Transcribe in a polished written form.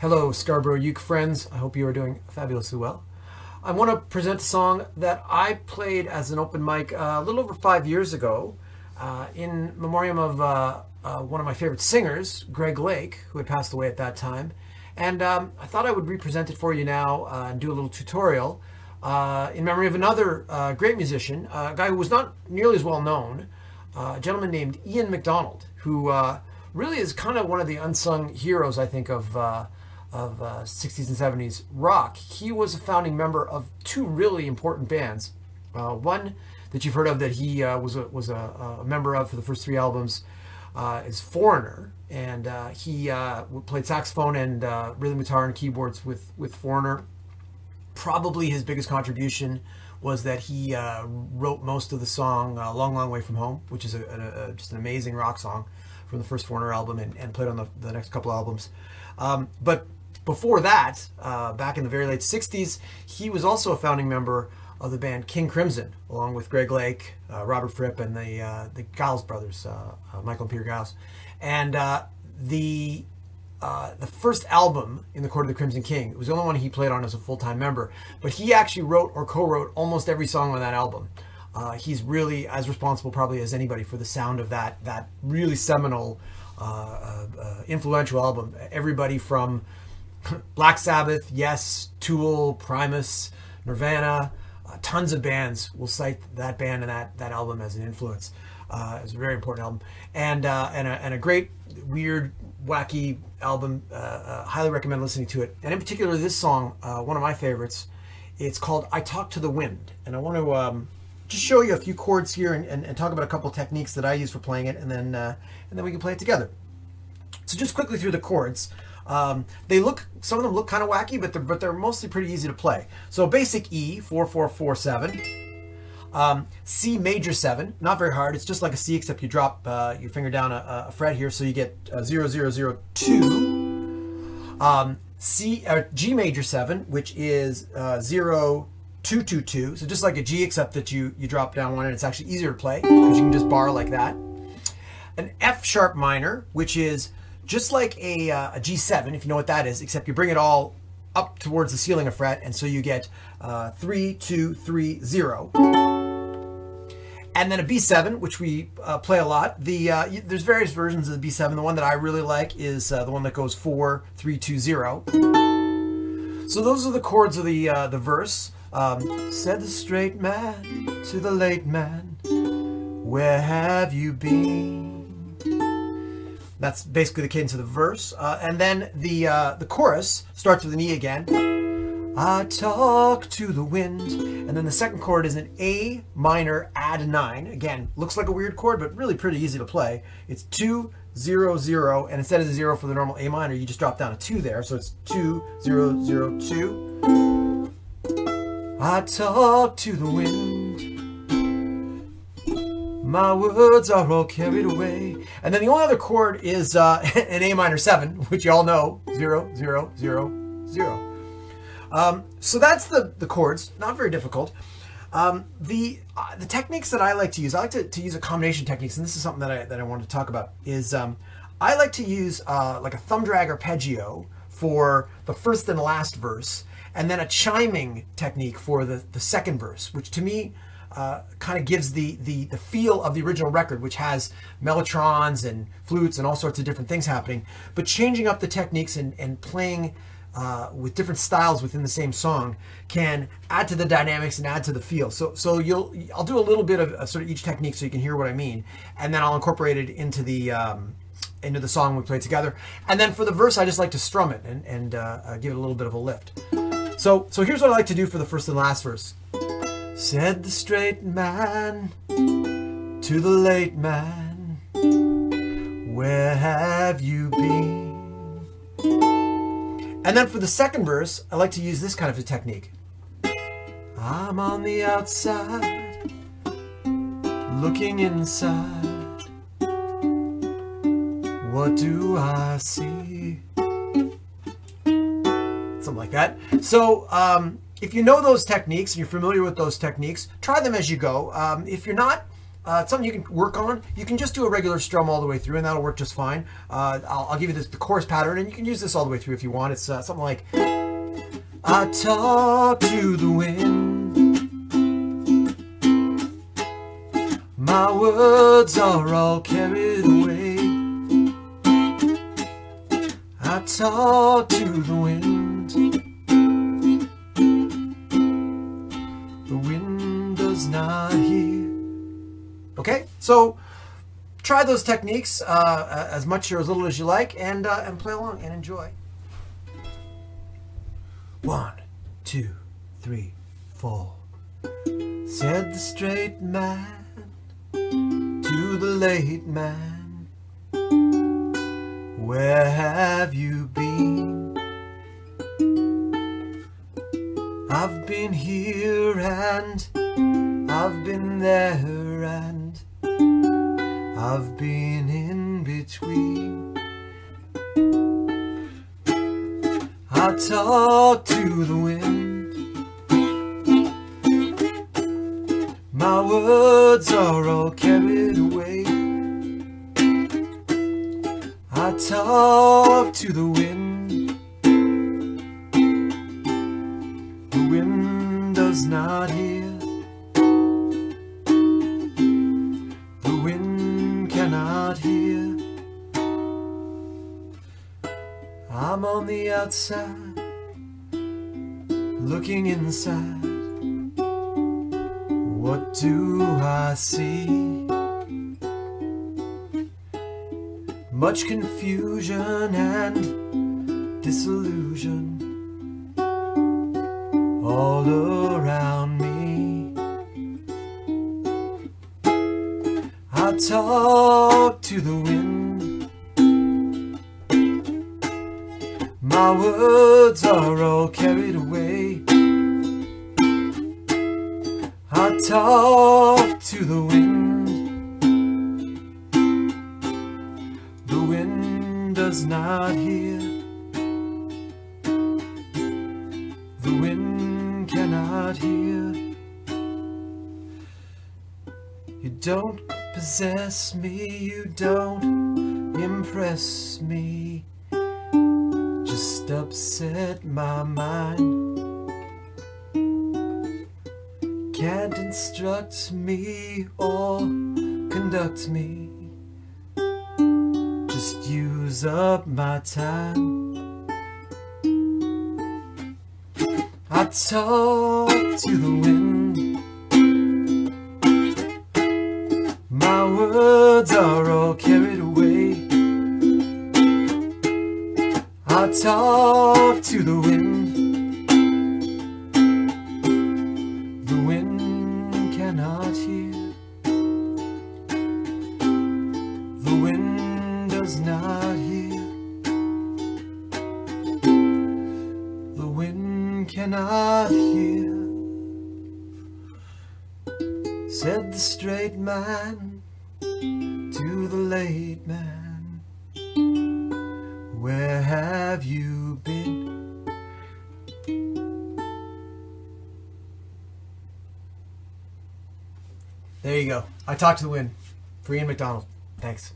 Hello, Scarborough Uke friends. I hope you are doing fabulously well. I want to present a song that I played as an open mic a little over 5 years ago in memoriam of one of my favorite singers, Greg Lake, who had passed away at that time. And I thought I would represent it for you now and do a little tutorial in memory of another great musician, a guy who was not nearly as well known, a gentleman named Ian MacDonald, who really is kind of one of the unsung heroes, I think, of 60s and 70s rock. He was a founding member of two really important bands. One that you've heard of that he was a member of for the first three albums is Foreigner, and he played saxophone and rhythm guitar and keyboards with Foreigner. Probably his biggest contribution was that he wrote most of the song Long Long Way From Home, which is just an amazing rock song from the first Foreigner album, and played on the next couple albums. But before that, back in the very late 60s, he was also a founding member of the band King Crimson, along with Greg Lake, Robert Fripp, and the Giles brothers, Michael and Peter Giles. And the first album in the Chord of the Crimson King, it was the only one he played on as a full-time member, but he actually wrote or co-wrote almost every song on that album. He's really as responsible probably as anybody for the sound of that really seminal, influential album. Everybody from Black Sabbath, Yes, Tool, Primus, Nirvana, tons of bands will cite that band and that album as an influence. It's a very important album, and a great, weird, wacky album. Highly recommend listening to it. And in particular, this song, one of my favorites. It's called "I Talk to the Wind," and I want to just show you a few chords here and talk about a couple techniques that I use for playing it, and then we can play it together. So just quickly through the chords. Some of them look kind of wacky, but they're mostly pretty easy to play. So basic E, 4-4-4-7. C major 7, not very hard. It's just like a C, except you drop your finger down a fret here, so you get 0-0-0-2. G major 7, which is 0-2-2-2. So just like a G, except that you drop down one, and it's actually easier to play because you can just bar like that. An F sharp minor, which is just like a G7, if you know what that is, except you bring it all up towards the ceiling of fret, and so you get 3-2-3-0. And then a B7, which we play a lot. There's various versions of the B7. The one that I really like is the one that goes 4-3-2-0. So those are the chords of the verse. Said the straight man to the late man, where have you been? That's basically the cadence of the verse. And then the chorus starts with an E again. I talk to the wind. And then the second chord is an A minor add 9. Again, looks like a weird chord, but really pretty easy to play. It's 2-0-0, and instead of the 0 for the normal A minor, you just drop down a 2 there. So it's 2-0-0-2. I talk to the wind. My words are all carried away. And then the only other chord is an A minor 7, which you all know, 0-0-0-0. So that's the chords, not very difficult. The techniques that I like to use, I like to use a combination techniques, and this is something that I wanted to talk about, is I like to use like a thumb drag arpeggio for the first and last verse, and then a chiming technique for the second verse, which to me kind of gives the feel of the original record, which has mellotrons and flutes and all sorts of different things happening, but changing up the techniques and playing with different styles within the same song can add to the dynamics and add to the feel. So I'll do a little bit of sort of each technique so you can hear what I mean, and then I'll incorporate it into the song we play together. And then for the verse, I just like to strum it and give it a little bit of a lift. So here's what I like to do for the first and last verse. Said the straight man to the late man, where have you been? And then for the second verse, I like to use this kind of a technique. I'm on the outside, looking inside. What do I see? Something like that. So, if you know those techniques and you're familiar with those techniques, try them as you go. If you're not, it's something you can work on. You can just do a regular strum all the way through, and that'll work just fine. I'll give you the chorus pattern, and you can use this all the way through if you want. It's something like, I talk to the wind, my words are all carried away. I talk to the wind, the wind does not hear. Okay, so try those techniques as much or as little as you like, and play along and enjoy. 1, 2, 3, 4. Said the straight man to the late man, where have you been? I've been here and I've been there and I've been in between. I talk to the wind, my words are all carried away. I talk to the wind, the wind does not hear, the wind cannot hear. I'm on the outside, looking inside. What do I see? Much confusion and disillusion all around me. I talk to the wind, my words are all carried away. I talk to the wind, the wind does not hear, the wind cannot hear. You don't possess me, you don't impress me, just upset my mind. Can't instruct me or conduct me, just use up my time. I talk to the wind, my words are all carried away. I talk to the wind, the wind cannot hear, the wind does not hear, the wind cannot hear. Said the straight man to the late man, where have you been? There you go. I talk to the wind. For Ian McDonald. Thanks.